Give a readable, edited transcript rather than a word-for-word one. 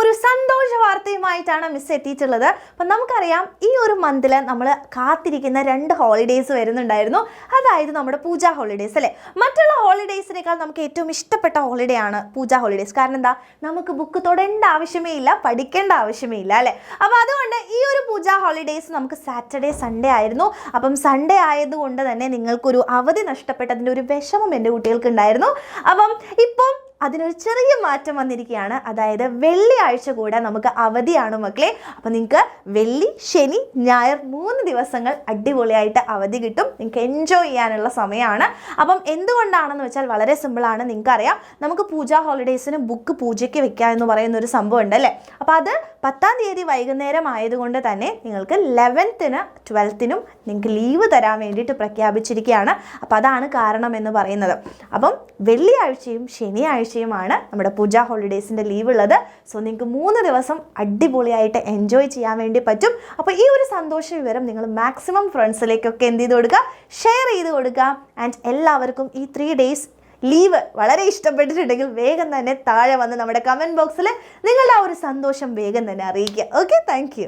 ഒരു സന്തോഷ വാർത്തയുമായിട്ടാണ് മിസ് എത്തിയിട്ടുള്ളത്. അപ്പം നമുക്കറിയാം ഈ ഒരു മന്തിൽ നമ്മൾ കാത്തിരിക്കുന്ന 2 ഹോളിഡേയ്സ് വരുന്നുണ്ടായിരുന്നു. അതായത് നമ്മുടെ പൂജ ഹോളിഡേയ്സ് അല്ലേ. മറ്റുള്ള ഹോളിഡേയ്സിനേക്കാൾ നമുക്ക് ഏറ്റവും ഇഷ്ടപ്പെട്ട ഹോളിഡേ ആണ് പൂജ ഹോളിഡേയ്സ്. കാരണം എന്താ, നമുക്ക് ബുക്ക് തൊടേണ്ട ആവശ്യമേ ഇല്ല, പഠിക്കേണ്ട ആവശ്യമേ ഇല്ല അല്ലേ. അപ്പോൾ അതുകൊണ്ട് ഈ ഒരു പൂജ ഹോളിഡേയ്സ് നമുക്ക് സാറ്റർഡേ സൺഡേ ആയിരുന്നു. അപ്പം സൺഡേ ആയതുകൊണ്ട് തന്നെ നിങ്ങൾക്കൊരു അവധി നഷ്ടപ്പെട്ടതിൻ്റെ ഒരു വിഷമം എൻ്റെ കുട്ടികൾക്ക് ഉണ്ടായിരുന്നു. അപ്പം ഇപ്പം അതിനൊരു ചെറിയ മാറ്റം വന്നിരിക്കുകയാണ്. അതായത് വെള്ളിയാഴ്ച കൂടെ നമുക്ക് അവധിയാണ് മക്കളെ. അപ്പോൾ നിങ്ങൾക്ക് വെള്ളി, ശനി, ഞായർ 3 ദിവസങ്ങൾ അടിപൊളിയായിട്ട് അവധി കിട്ടും. നിങ്ങൾക്ക് എൻജോയ് ചെയ്യാനുള്ള സമയമാണ്. അപ്പം എന്തുകൊണ്ടാണെന്ന് വെച്ചാൽ വളരെ സിമ്പിളാണ്. നിങ്ങൾക്കറിയാം നമുക്ക് പൂജ ഹോളിഡേയ്സിന് ബുക്ക് പൂജയ്ക്ക് വെക്കുക എന്ന് പറയുന്ന ഒരു സംഭവം ഉണ്ട് അല്ലേ. അപ്പോൾ അത് 10-ാം തീയതി വൈകുന്നേരം ആയതുകൊണ്ട് തന്നെ നിങ്ങൾക്ക് 11th-നും 12th-നും നിങ്ങൾക്ക് ലീവ് തരാൻ വേണ്ടിയിട്ട് പ്രഖ്യാപിച്ചിരിക്കുകയാണ്. അപ്പോൾ അതാണ് കാരണം എന്ന് പറയുന്നത്. അപ്പം വെള്ളിയാഴ്ചയും ശനിയാഴ്ചയുമാണ് നമ്മുടെ പൂജ ഹോളിഡേയ്സിൻ്റെ ലീവ് ഉള്ളത്. സോ നിങ്ങൾക്ക് 3 ദിവസം അടിപൊളിയായിട്ട് എൻജോയ് ചെയ്യാൻ വേണ്ടി പറ്റും. അപ്പോൾ ഈ ഒരു സന്തോഷ വിവരം നിങ്ങൾ മാക്സിമം ഫ്രണ്ട്സിലേക്കൊക്കെ എന്ത് ചെയ്ത് കൊടുക്കുക, ഷെയർ ചെയ്ത് കൊടുക്കുക. ആൻഡ് എല്ലാവർക്കും ഈ 3 days ലീവ് വളരെ ഇഷ്ടപ്പെട്ടിട്ടുണ്ടെങ്കിൽ വേഗം തന്നെ താഴെ വന്ന് നമ്മുടെ കമൻറ്റ് ബോക്സിൽ നിങ്ങളുടെ ആ ഒരു സന്തോഷം വേഗം തന്നെ അറിയിക്കുക. Okay, thank you.